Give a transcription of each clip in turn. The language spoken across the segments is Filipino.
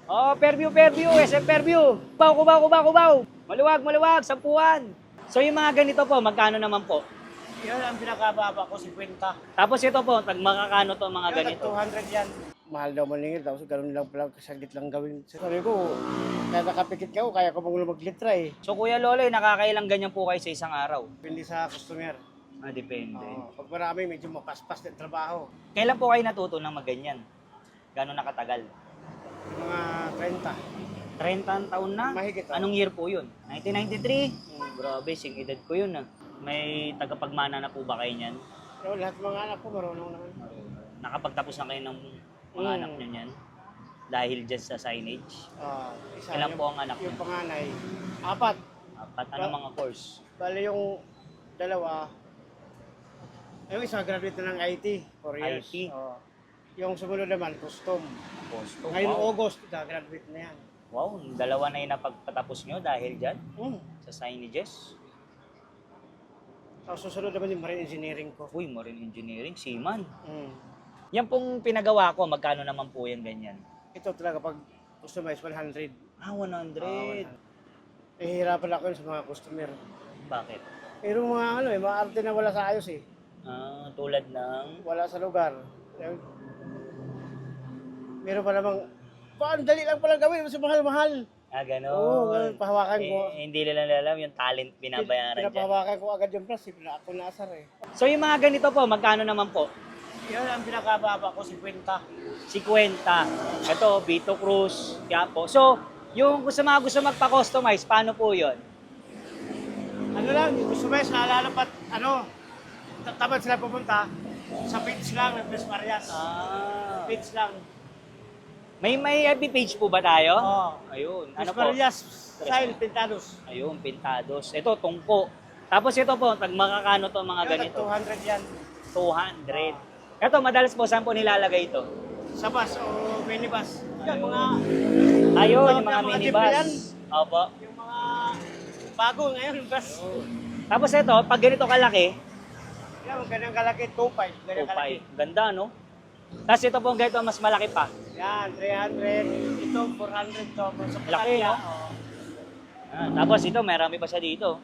Oh, Fairview, SM Fairview. Kubaw. Maluwag, sampuan. So yung mga ganito po, magkano naman po? Yan ang pinakababa ko, 50. Tapos ito po, magkakano to mga Yan, ganito? 200 yan. Mahal daw maningil, tapos ganun lang pala, saglit lang gawin. Sabi ko, kaya nakapikit ka ko, kaya ko maglitra eh. So Kuya Loloy, nakakailang ganyan po kayo sa isang araw? Depende sa customer. Ah, depende. Pag marami, medyo mapaspas din trabaho. Kailan po kayo natuto ng magganyan? Gano'n nakatagal? Mga 30 ang taon na? Mahigit, oh. Anong year po yun? 1993? Grabe, sing edad ko yun ah. May tagapagmana na po ba kayo niyan? Pero lahat mga anak ko marunong naman. Nakapagtapos na kayo ng mga anak niyo niyan? Dahil dyan sa signage? Isa, Ilan po ang anak niyo? Yung panganay, 4. Apat, anong mga course? Bali yung dalawa, yung isa graduate na ng IT, 4 years. IT? Yung sumunod naman, custom. Costume, Ngayon wow. August, graduate na yan. Wow, dalawa na yung napagpatapos nyo dahil dyan sa signages. Tapos susunod naman yung marine engineering ko. Uy, marine engineering, seaman. Mm. Yan pong pinagawa ko, magkano naman po yan ganyan? Ito talaga pag customize 100. Ah, 100. Nahihirapan ako yun sa mga customer. Bakit? Pero mga mga arte na wala sa ayos eh. Ah, tulad ng... Wala sa lugar. Meron pa namang, ang dali lang pala gawin, mas mahal-mahal. Ah, gano'n. Oo, ganun, pahawakan ko. Hindi nila alam yung talent binabayaran dyan. Pinapahawakan ko agad yung plus, ako naasar eh. So yung mga ganito po, magkano naman po? Yan ang pinakababa ko, 50. 50. Ito, Vito Cruz, Quiapo. So, yung gusto magpa-customize, paano po yun? Ano lang, customize, lalapat, tamad sila pupunta, sa page lang, ng Tres Marias. Ah. Page lang. May FB page po ba tayo? Oo. Ayun. Tres Ano po? Marias, style, Pintados. Ayun, pintados. Ito, tungko. Tapos ito po, magkakano to mga Yan, ganito? 200 yan. 200. Ito, madalas po, saan po nilalagay ito? Sa bus o minibus. Yan, mga, Ayun, yung mga Mga jeep minibus. yan. Opo. yung mga bago ngayon, bus. Tapos ito, pag ganito kalaki, Yan, ganyan kalaki, 2.5. Ganyan kalaki. 2.5. Ganda, no? Tapos ito po, ganito, mas malaki pa. Yan, 300. Ito, 400 to. Sa Laki, Pattaya, no? Ah, tapos ito, marami pa siya dito.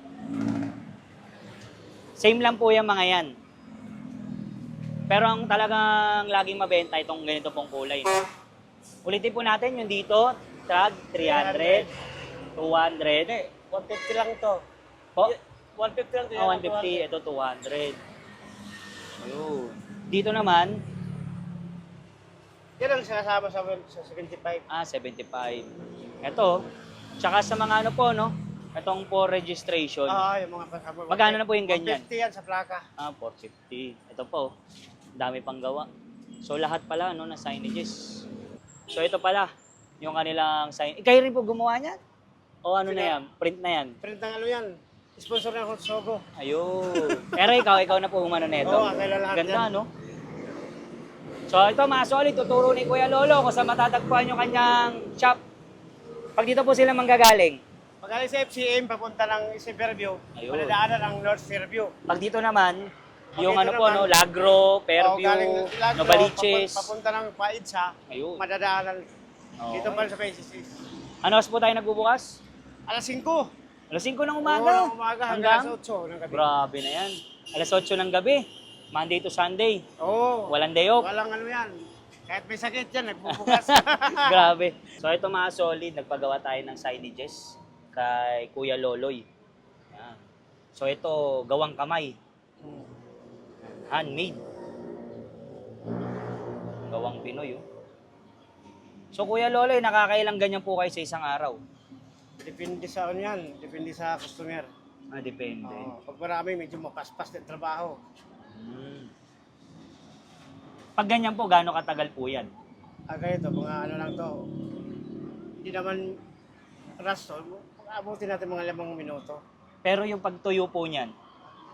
Same lang po yung mga yan. Pero ang talagang laging mabenta itong ganito pong kulay. No? Ulitin po natin yung dito, tag 300, 200. Hindi, 150 lang ito. Po? 150 lang ito. Oh, 150, ito 200. Ayun. Dito naman, Yan ang sinasama sa 75. 75. Ito, tsaka sa mga ano po, no? Itong for registration. Yung mga kasama. Magkano na po yung ganyan? 150 yan sa plaka. 450. Ito po, dami pang gawa. So lahat pala, no, na signages. So ito pala, yung kanilang sign. Kayo rin po gumawa niyan? O ano na yan? Print na yan? Print ng yan. Sponsor ng Sogo. Ayun. Pero ikaw na po umano nito. Oo, kailan lahat Ganda, yan. no? So ito mga solid, tuturo ni Kuya Lolo kung saan matatagpuan yung kanyang shop. Pag dito po sila manggagaling. Pag alis sa FCM, papunta ng Fairview. Ayun. Madadaanan ng North Fairview. Pag dito naman, yung Pag ano dito po, naman, no, Lagro, Fairview, galing Lagro, Novaliches. Papunta ng Paidsa. Ayun. Madadaanan. Oo. Dito pa rin sa PCC. Ano oras po tayo nagbubukas? Alas 5. Alas 5 ng umaga. Oo, umaga hanggang alas 8 ng gabi. Grabe na yan. Alas 8 ng gabi. Monday to Sunday. Oo. Walang day off. Walang ano yan. Kahit may sakit yan, nagbubukas. Grabe. So ito mga solid, nagpagawa tayo ng signages kay Kuya Loloy. Yan. So ito, gawang kamay. Handmade. Gawang Pinoy. Oh. So Kuya Loloy, nakakailang ganyan po kayo sa isang araw? Depende sa ano yan. Depende sa customer. Ah, depende. Pag marami, medyo mapaspas din trabaho. Hmm. Pag ganyan po, gaano katagal po yan? Ganito, mga ano lang to. Hindi naman rush to. Abutin natin mga 5 minuto. Pero yung pagtuyo po niyan,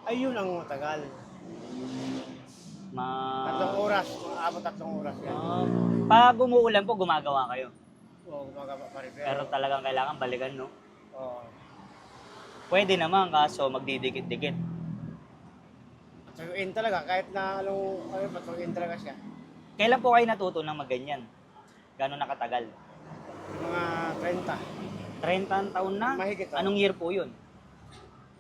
Ayun ang matagal. 3 oras. Abot 3 oras yan. Pag umuulan po, gumagawa kayo. Oo, gumagawa pa rin. Pero talagang kailangan balikan, no? Oo. Pwede naman, kaso magdidikit-dikit. Patuyuin talaga, kahit na patuyuin talaga siya. Kailan po kayo natuto ng magganyan? Gano'n nakatagal? Mga 30 ang taon na? Mahigit, oh. Anong year po yun?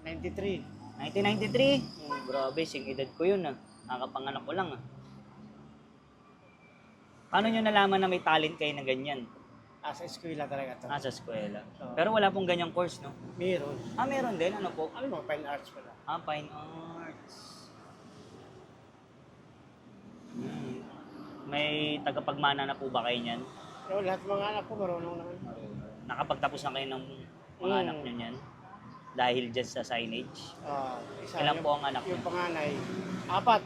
93. 1993? Grabe, sing edad ko yun ah. Nakapanganak ko lang ah. Paano nyo nalaman na may talent kayo na ganyan? Sa eskwela talaga to. Sa eskwela. Oo. Pero wala pong ganyang course, no? Meron. Meron din. Ano po? Ano mo, fine arts pala. Fine arts. May tagapagmana na po ba kayo niyan? Pero lahat mga anak ko marunong naman. Nakapagtapos na kayo ng mga anak nyo niyan? Dahil dyan sa signage? Isa, Ilan po ang anak yung niyo? panganay, 4. Apat.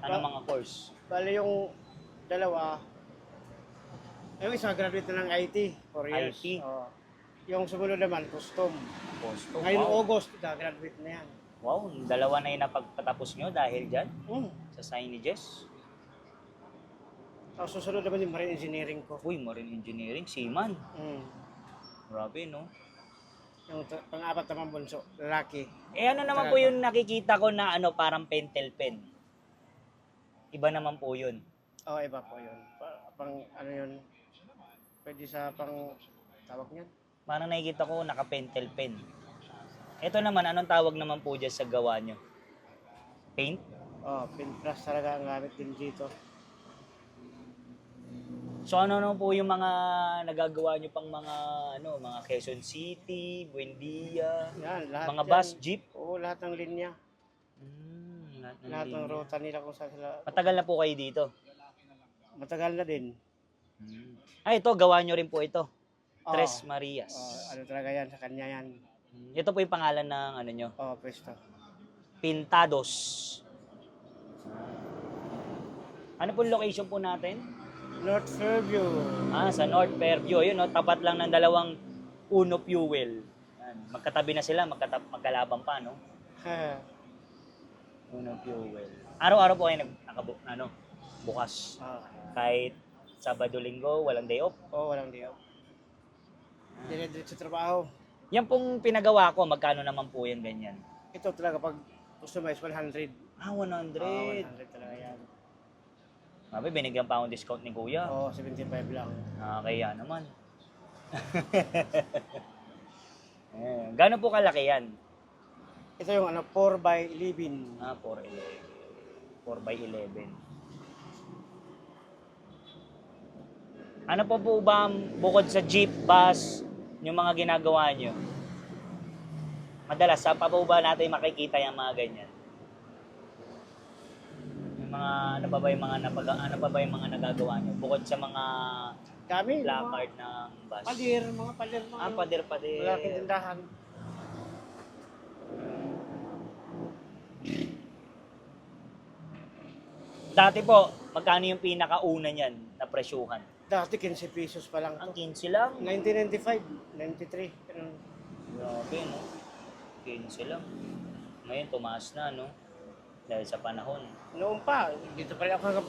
Anong mga course? Bali yung dalawa, yung isa graduate na ng IT, 4 years. IT? Oo. Yung sumunod naman, custom. Costo. Ngayon Wow. August, graduate na yan. Wow, dalawa na yung napagpatapos nyo dahil dyan sa signages. Tapos susunod naman yung marine engineering ko. Uy, marine engineering, seaman. Grabe, no? Yung pang-apat naman bunso, lalaki. Ano naman po yung nakikita ko na parang pentel pen? Iba naman po yun. Iba po yun. Pang ano yun, pwede sa pang tawag niyan. Parang nakikita ko naka-pentel pen. Ito naman, anong tawag naman po dyan sa gawa nyo? Paint? Pin plus talaga ang gamit din dito. So ano naman po yung mga nagagawa nyo pang mga Quezon City, Buendia, Yan, lahat mga yan. bus, jeep? Oo, lahat ng linya. Lahat Lahat ng linya. ruta nila kung saan sila. Matagal na po kayo dito? Matagal na din. Ito, gawa nyo rin po ito. Oo. Tres Marias. Ano talaga yan, sa kanya yan. Ito po yung pangalan ng nyo? Pwesto. Pintados. Ano po location po natin? North Fairview. Sa North Fairview. Yun, no? Tapat lang ng dalawang Uno Fuel. Yan. Magkatabi na sila, magkalabang pa, no? Uno Fuel. Araw-araw po kayo bukas. Kahit Sabado, Linggo, walang day off. Walang day off. Dire-diretso sa trabaho. Yan pong pinagawa ko, magkano naman po yan ganyan? Ito talaga pag customize 100. 100. 100 talaga yan. Sabi, binigyan pa akong discount ni Kuya. 75 lang. Kaya naman. Gano'n po kalaki yan? Ito yung 4x11. 4x11. Ano po ba bukod sa jeep, bus, yung mga ginagawa nyo? Madalas, saan pa po ba natin makikita yung mga ganyan? Yung mga, ano pa ba yung mga nagagawa nyo? Bukod sa mga Dami. placard ng bus. Mga pader. Pader. Malaking tindahan. Dati po, magkano yung pinakauna niyan na presyuhan? Dati 15 pesos pa lang Ang to. 15 lang. 1995, 93. Ganun. Grabe, no? 15 lang. Ngayon, tumaas na, no? Dahil sa panahon. Noon pa, dito pa rin ako hanggang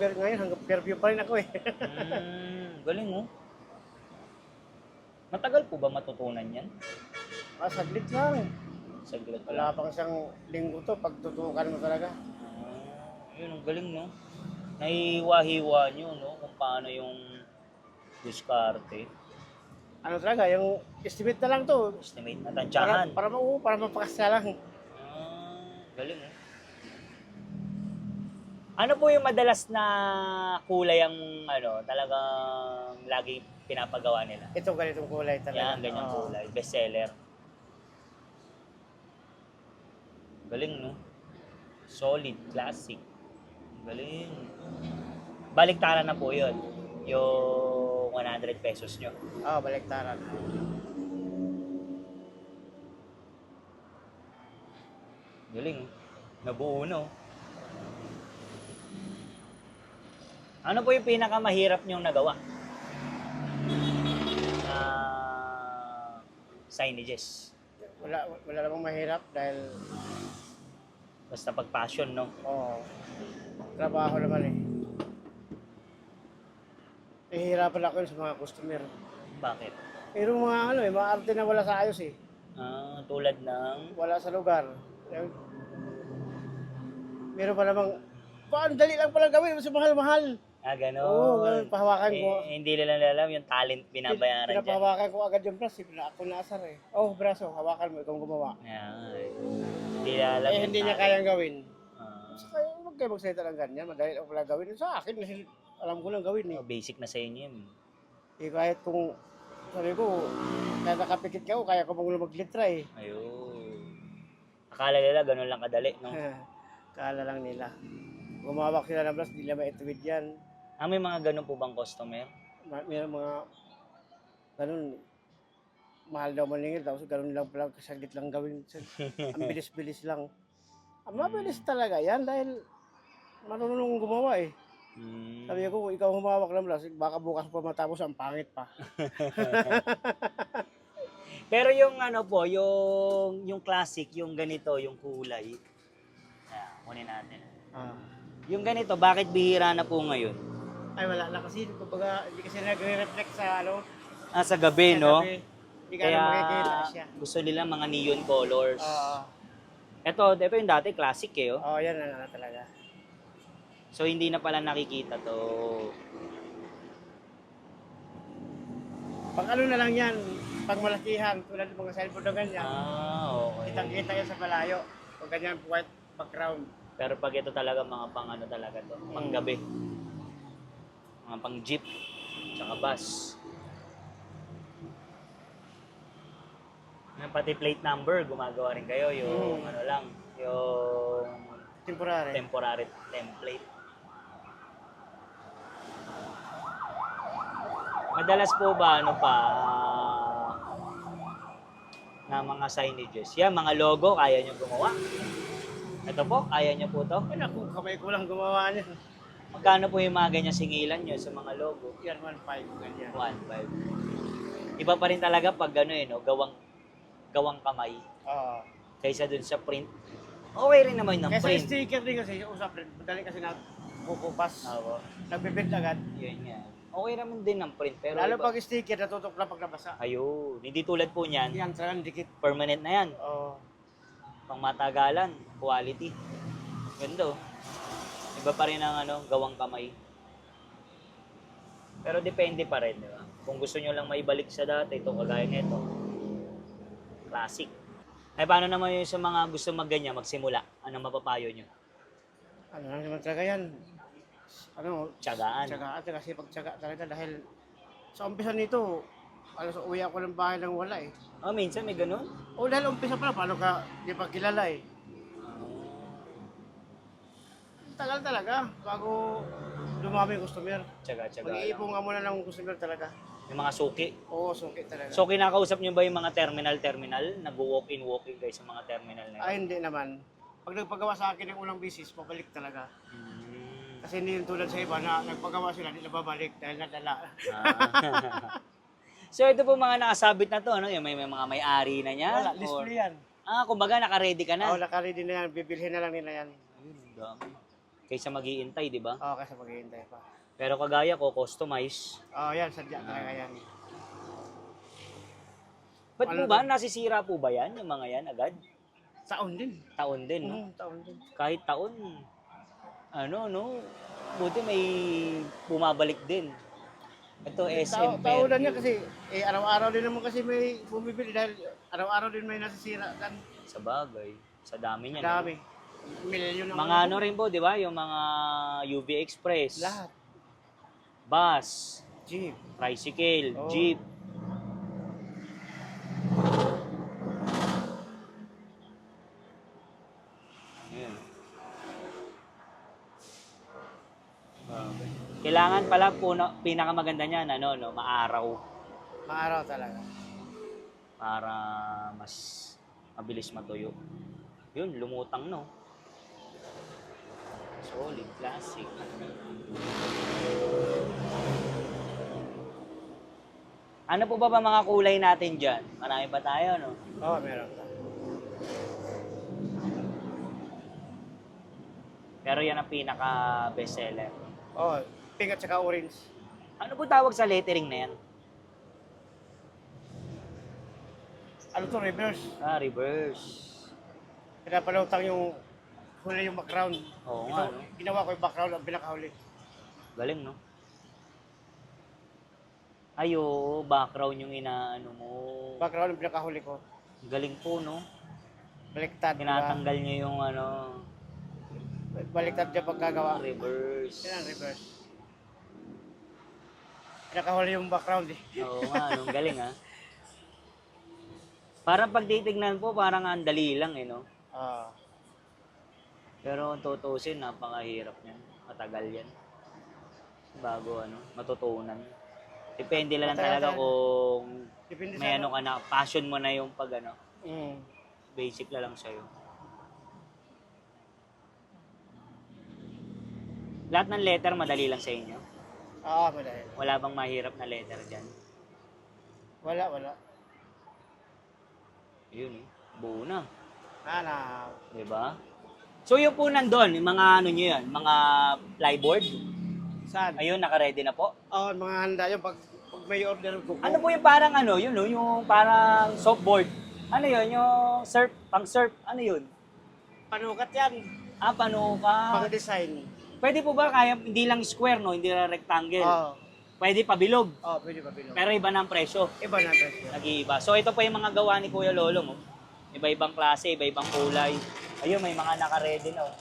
Fairview pa rin ako eh. Galing, oh. Matagal po ba matutunan yan? Saglit lang. Saglit pa Wala lang. pang isang linggo to, pagtutukan mo talaga. Yun, ang galing, no? Naihiwa-hiwa nyo, no? Kung paano yung diskarte. Ano talaga, yung estimate na lang to. Estimate na tansyahan. Para mapakasya lang. Galing, eh. Ano po yung madalas na kulay ang talagang lagi pinapagawa nila? Ito ganitong kulay talaga. Yan, ganyang kulay. Bestseller. Galing, no? Solid, classic. Galing. Baliktaran na po yun. Yung 100 pesos nyo. Baliktaran. Galing, oh. Nabuo, no? Ano po yung pinakamahirap nyong nagawa? Signages. Wala namang mahirap dahil Basta pag passion, no? trabaho naman eh. Nahihirapan ako yun sa mga customer. Bakit? Pero mga arte na wala sa ayos eh. Tulad ng... Wala sa lugar. Meron pa namang, dali lang palang gawin, mas mahal-mahal. Ganon. Oo, ganun, pahawakan ko. Hindi nila alam yung talent binabayaran dyan. Pinapahawakan ko agad yung braso, ako naasar eh. Oh, braso, hawakan mo, ikaw gumawa. Ayan. Hindi nila alam yung Hindi niya talent. kayang gawin. Ah, Saka huwag kayo magsalita ng ganyan, madali ako pala gawin. Sa akin, kasi alam ko lang gawin eh. basic na sa inyo yun. Kahit kung, sabi ko, kahit nakapikit ka ako, kaya ko maglitra eh. Ayun. Akala nila ganun lang kadali, no? Kala lang nila. Gumawak sila ng braso, di nila maituwid yan. May mga ganun po bang customer? Mayroon mga, ganun, mahal daw maningil, tapos ganun lang pala, kasaglit lang gawin. Ang bilis-bilis lang. Ang mabilis talaga yan dahil marunong gumawa eh. Sabi ko, kung ikaw humawak ng braso, baka bukas pa matapos ang pangit pa. Pero yung ano po, yung classic, yung ganito, yung kulay. Kunin natin. Yung ganito, bakit bihira na po ngayon? Ay, wala na kasi. Kumbaga, hindi kasi nagre-reflect sa ano. Sa gabi, sa no? gabi. Hindi ka Kaya na makikita siya. gusto nila mga neon colors. Oo. Ito yung dati, classic eh. Oh. Oo, yan na talaga. So, hindi na pala nakikita to. Pag ano na lang yan, pag malakihan, tulad ng mga cellphone na ganyan, Okay. kitang-kita yan sa malayo. Pag ganyan, white background. Pero pag ito talaga, mga pang ano talaga to, pang gabi. Mga pang jeep, tsaka bus. Pati plate number, gumagawa rin kayo. Yung ano lang, yung temporary template. Madalas po ba, ano pa, na mga signages? Yan, mga logo, kaya nyo gumawa. Ito po, kaya nyo po to. Ay naku, kamay ko lang gumawa niya. Magkano po yung mga ganyan singilan nyo sa mga logo? Yan, 1.5, ganyan. 1.5. Iba pa rin talaga pag ano no, gawang kamay Oo. kaysa dun sa print. Okay rin naman ng Kasi print. sticker din kasi, sa print, madali kasi na kukupas. Oo. Nagpipint agad. Yun nga. Okay naman din ng print pero Lalo iba. pag sticker, natutok na pag nabasa. Ayun, hindi tulad po niyan. Yan, talagang dikit. Permanent na yan. Oo. Pang matagalan, quality. Ganda oh. Iba pa rin ang ano, gawang kamay. Pero depende pa rin, di ba? Kung gusto nyo lang maibalik sa dati, ito kagaya nito. Classic. Ay, paano naman yung sa mga gusto magganyan, magsimula? Anong mapapayo nyo? Ano lang naman talaga yan. Ano, Tiyagaan. tsagaan kasi pagtsaga talaga dahil sa umpisa nito, alas uwi ako ng bahay nang wala eh. Minsan may ganun. O dahil umpisa pa paano ka di pa kilala eh. Tagal talaga bago dumami yung customer. Tiyaga-tiyaga lang. Mag-iipon ka muna ng customer talaga. Yung mga suki. Oo, suki talaga. So, kinakausap nyo ba yung mga terminal? Nag-walk-in kayo sa mga terminal na yun? Ay, hindi naman. Pag nagpagawa sa akin ng unang business, pabalik talaga. Kasi hindi yung tulad sa iba na nagpagawa sila, hindi na babalik dahil nadala. So, ito po mga nakasabit na to, ano? Yung may mga may-ari na niya? Wala, display yan. Kumbaga, naka-ready ka na? Oo, nakaready na yan. Bibilhin na lang nila yan. Ayun, dami. Kaysa mag-iintay, di ba? Oo, kasi maghihintay pa. Pero kagaya ko, customize. Oo, yan. Sadya talaga yan. Ba't po ba? Nasisira po ba yan? Yung mga yan agad? Taon din. Taon din, no? Taon din. Kahit taon, no? Buti may bumabalik din. Ito, SM Taonan niya kasi, araw-araw din naman kasi may bumibili dahil araw-araw din may nasisira. Sa bagay. Sa dami niya. Dami. Milyon ang Mga ano rin po, di ba? Yung mga UV Express. lahat. Bus. Jeep. Tricycle. Oo. Jeep. Ayan. Kailangan pala pinakamaganda niyan, maaraw. Maaraw talaga. Para mas mabilis matuyo. Yun, lumutang, no? Solid, classic. Ano po ba mga kulay natin dyan? Marami pa tayo, no? Oo, meron ka. Pero yan ang pinaka bestseller. Oo, pink at saka orange. Ano po tawag sa lettering na yan? Ano to, reverse? Reverse. Pinapalutang yung huli yung background. Oo nga, no? Ginawa ko yung background ang pinakahuli. Galing, no? Ay, oo, background yung inaano mo. Background yung pinakahuli ko. Galing po, no? Baliktad, diba? Tinatanggal niya yung ano, Baliktad yung pagkagawa. reverse. Yan ang reverse. Pinakahuli yung background eh. Oo nga, no? Galing, ha? Parang pag titignan po, parang ang dali lang, eh, no? Ah. Pero kung tutusin, napakahirap niyan. Matagal yan. Bago, ano, matutunan. Depende lang Matagal talaga talaga. kung Depende may sa ano ka na, passion mo na yung pag, ano, Mm. basic na lang sa'yo. Lahat ng letter, madali lang sa inyo. Ah, madali. Wala bang mahirap na letter dyan? Wala. Yun, eh. Buo na. Na. Diba? So yung po nandun, yung mga ano nyo yan, mga plyboard. Saan? Ayun, naka-ready na po. Oh, mga handa yung pag may order ko. Ano po yung parang ano, yun no, yung parang softboard. Ano yun, yung surf, pang surf, ano yun? Panukat yan. Ah, panuka. Pang design. Pwede po ba kaya, hindi lang square no, hindi lang rectangle. Oh. Pwede pabilog, Pwede pa bilog. pero iba na ang presyo. Iba na presyo. Nag-iiba. So ito po yung mga gawa ni Kuya Lolo mo. Iba-ibang klase, iba-ibang kulay. Ayun, may mga naka-ready na. Oh.